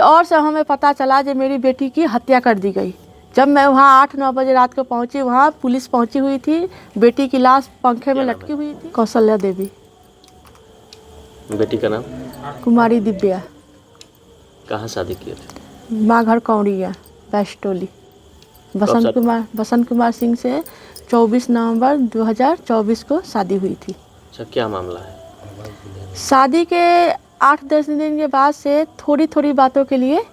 और से हमें पता चला कि मेरी बेटी की हत्या कर दी गई। जब मैं वहाँ 8-9 बजे रात को पहुँची, वहाँ पुलिस पहुँची हुई थी, बेटी की लाश पंखे में लटकी हुई थी। कौशल्या देवी। बेटी का नाम? कुमारी दिव्या। कहाँ शादी किए थे? माँ घर कौड़िया, बैस्टोली। बसंत कुमार सिंह से 24 नवंबर 2024 को शादी हुई थी। अच्छा, क्या मामला है? शादी के 8-10 दिन के बाद से थोड़ी थोड़ी बातों के लिए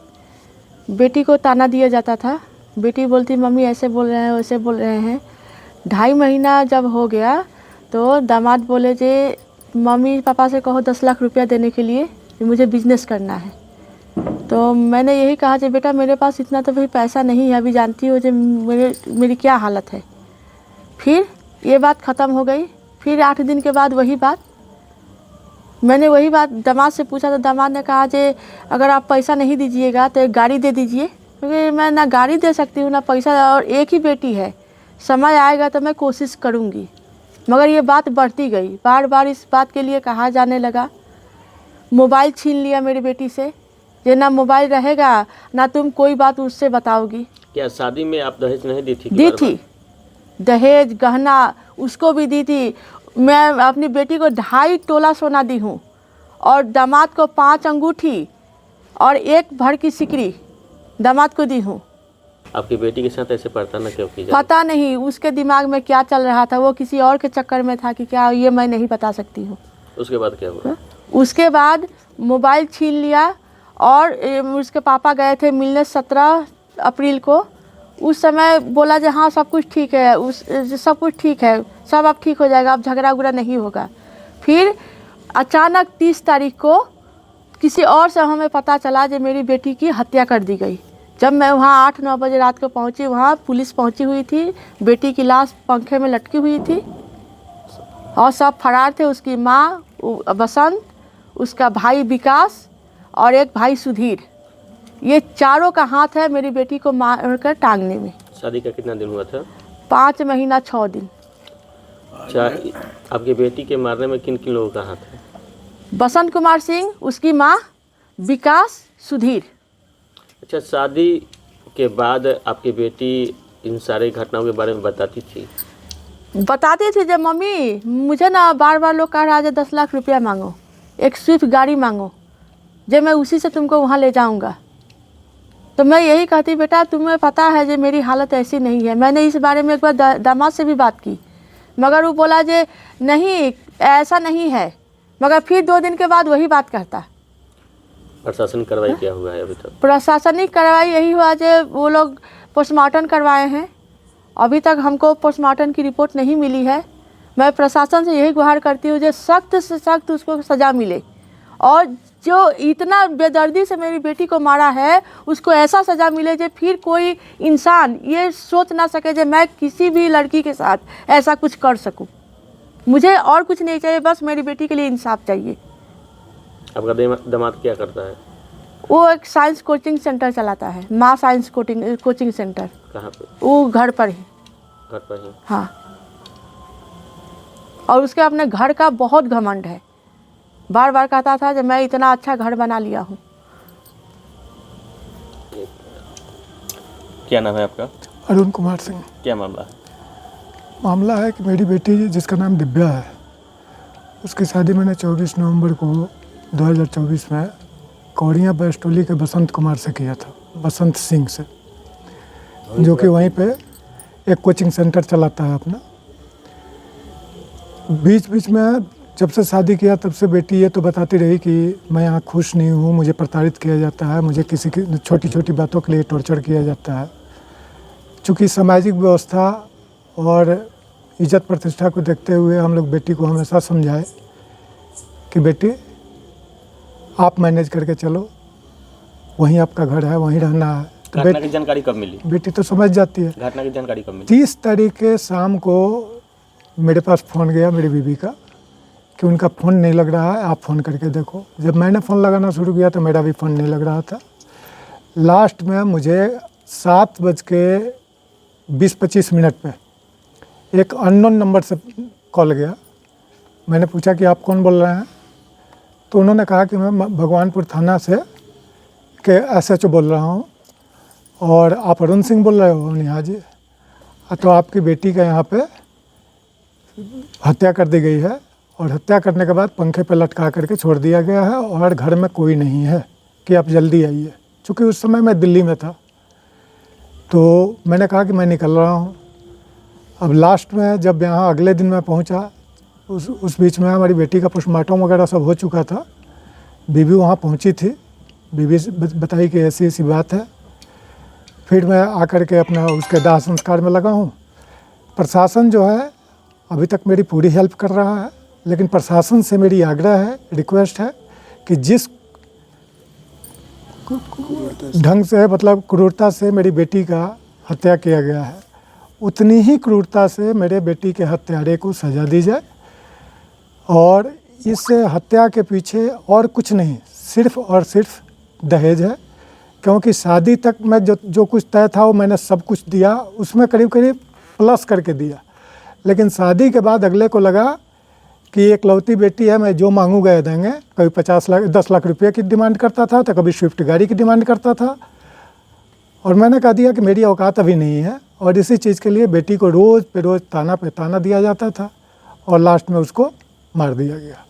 बेटी को ताना दिया जाता था। बेटी बोलती मम्मी ऐसे बोल रहे हैं, वैसे बोल रहे हैं। 2.5 महीना जब हो गया तो दामाद बोले जे मम्मी पापा से कहो 10 लाख रुपया देने के लिए, मुझे बिजनेस करना है। तो मैंने यही कहा कि बेटा मेरे पास इतना तो भाई पैसा नहीं है, अभी जानती हो जो मेरी क्या हालत है। फिर ये बात ख़त्म हो गई। फिर 8 दिन के बाद वही बात, मैंने वही बात दामाद से पूछा तो दामाद ने कहा कि अगर आप पैसा नहीं दीजिएगा तो एक गाड़ी दे दीजिए, क्योंकि मैं ना गाड़ी दे सकती हूँ ना पैसा, और एक ही बेटी है, समय आएगा तो मैं कोशिश करूँगी। मगर ये बात बढ़ती गई, बार बार इस बात के लिए कहा जाने लगा। मोबाइल छीन लिया मेरी बेटी से, ये ना मोबाइल रहेगा ना तुम कोई बात उससे बताओगी। क्या शादी में आप दहेज नहीं दी थी? दी थी, दहेज गहना उसको भी दी थी। मैं अपनी बेटी को 2.5 तोला सोना दी हूँ, और दामाद को 5 अंगूठी और 1 भर की सिकड़ी दामाद को दी हूँ। आपकी बेटी के साथ ऐसे प्रताड़ना क्यों की? पता नहीं उसके दिमाग में क्या चल रहा था, वो किसी और के चक्कर में था कि क्या, ये मैं नहीं बता सकती हूँ। उसके बाद क्या हुआ? उसके बाद मोबाइल छीन लिया, और उसके पापा गए थे मिलने 17 अप्रैल को। उस समय बोला कि हाँ सब कुछ ठीक है, सब कुछ ठीक है, सब अब ठीक हो जाएगा, अब झगड़ा उगड़ा नहीं होगा। फिर अचानक 30 तारीख को किसी और से हमें पता चला कि मेरी बेटी की हत्या कर दी गई। जब मैं वहाँ 8-9 बजे रात को पहुँची, वहाँ पुलिस पहुँची हुई थी, बेटी की लाश पंखे में लटकी हुई थी, और सब फरार थे। उसकी माँ बसंत, उसका भाई विकास और एक भाई सुधीर, ये चारों का हाथ है मेरी बेटी को मारकर टांगने में। शादी का कितना दिन हुआ था? 5 महीना 6 दिन। अच्छा, आपकी बेटी के मारने में किन किन लोगों का हाथ है? बसंत कुमार सिंह, उसकी माँ, विकास, सुधीर। अच्छा, शादी के बाद आपकी बेटी इन सारे घटनाओं के बारे में बताती थी? बताती थी जब मम्मी मुझे ना बार बार लोग कह रहा है 10 लाख रुपया मांगो, एक स्विफ्ट गाड़ी मांगो, जब मैं उसी से तुमको वहाँ ले जाऊँगा। तो मैं यही कहती बेटा तुम्हें पता है जो मेरी हालत ऐसी नहीं है। मैंने इस बारे में एक बार दामाद से भी बात की, मगर वो बोला जे नहीं ऐसा नहीं है, मगर फिर 2 दिन के बाद वही बात कहता। प्रशासन कार्रवाई क्या हुआ है अभी तक? प्रशासनिक कार्रवाई यही हुआ जो वो लोग पोस्टमार्टम करवाए हैं, अभी तक हमको पोस्टमार्टम की रिपोर्ट नहीं मिली है। मैं प्रशासन से यही गुहार करती हूँ जो सख्त से सख्त उसको सज़ा मिले, और जो इतना बेदर्दी से मेरी बेटी को मारा है उसको ऐसा सज़ा मिले जो फिर कोई इंसान ये सोच ना सके जो मैं किसी भी लड़की के साथ ऐसा कुछ कर सकूं। मुझे और कुछ नहीं चाहिए, बस मेरी बेटी के लिए इंसाफ चाहिए। आपका दामाद क्या करता है? वो एक साइंस कोचिंग सेंटर चलाता है, माँ साइंस कोचिंग सेंटर। कहाँ पे? वो घर पर ही। घर पर ही? हाँ, और उसके अपने घर का बहुत घमंड है, बार बार कहता था कि मैं इतना अच्छा घर बना लिया हूँ। क्या नाम है आपका? अरुण कुमार सिंह। क्या मामला है? मामला है कि मेरी बेटी जिसका नाम दिव्या है, उसकी शादी मैंने 24 नवंबर को 2024 में कौड़िया बैस्टोली के बसंत कुमार से किया था, बसंत सिंह से, जो कि वहीं पे एक कोचिंग सेंटर चलाता है अपना। बीच बीच में जब से शादी किया तब से बेटी ये तो बताती रही कि मैं यहाँ खुश नहीं हूँ, मुझे प्रताड़ित किया जाता है, मुझे किसी की छोटी छोटी बातों के लिए टॉर्चर किया जाता है। चूँकि सामाजिक व्यवस्था और इज्जत प्रतिष्ठा को देखते हुए हम लोग बेटी को हमेशा समझाए कि बेटी आप मैनेज करके चलो, वहीं आपका घर है, वहीं रहना है। तो घटना की जानकारी कब मिली? बेटी तो समझ जाती है। घटना की जानकारी कब मिली? 30 तारीख के शाम को मेरे पास फ़ोन गया मेरी बीवी का कि उनका फ़ोन नहीं लग रहा है, आप फ़ोन करके देखो। जब मैंने फ़ोन लगाना शुरू किया तो मेरा भी फ़ोन नहीं लग रहा था। लास्ट में मुझे 7:20-25 पे एक अननोन नंबर से कॉल गया। मैंने पूछा कि आप कौन बोल रहे हैं, तो उन्होंने कहा कि मैं भगवानपुर थाना से के SHO बोल रहा हूँ। और आप अरुण सिंह बोल रहे हो? नेहा जी, तो आपकी बेटी का यहाँ पे हत्या कर दी गई है और हत्या करने के बाद पंखे पे लटका करके छोड़ दिया गया है और घर में कोई नहीं है कि आप जल्दी आइए। चूँकि उस समय मैं दिल्ली में था, तो मैंने कहा कि मैं निकल रहा हूँ। अब लास्ट में जब यहाँ अगले दिन मैं पहुँचा, उस बीच में हमारी बेटी का पोस्टमार्टम वगैरह सब हो चुका था। बीवी वहाँ पहुँची थी, बीवी बताई कि ऐसी ऐसी बात है। फिर मैं आकर के अपना उसके दाह संस्कार में लगा हूँ। प्रशासन जो है अभी तक मेरी पूरी हेल्प कर रहा है, लेकिन प्रशासन से मेरी आग्रह है, रिक्वेस्ट है कि जिस ढंग से मतलब क्रूरता से मेरी बेटी का हत्या किया गया है, उतनी ही क्रूरता से मेरे बेटी के हत्यारे को सज़ा दी जाए। और इस हत्या के पीछे और कुछ नहीं, सिर्फ़ और सिर्फ दहेज है। क्योंकि शादी तक मैं जो कुछ तय था वो मैंने सब कुछ दिया, उसमें करीब करीब प्लस करके दिया। लेकिन शादी के बाद अगले को लगा कि एकलौती बेटी है, मैं जो मांगूंगा ये देंगे। कभी 10 लाख रुपये की डिमांड करता था, तो कभी स्विफ्ट गाड़ी की डिमांड करता था। और मैंने कह दिया कि मेरी औकात अभी नहीं है। और इसी चीज़ के लिए बेटी को रोज़ पे रोज़ ताना पे ताना दिया जाता था और लास्ट में उसको मार दिया गया।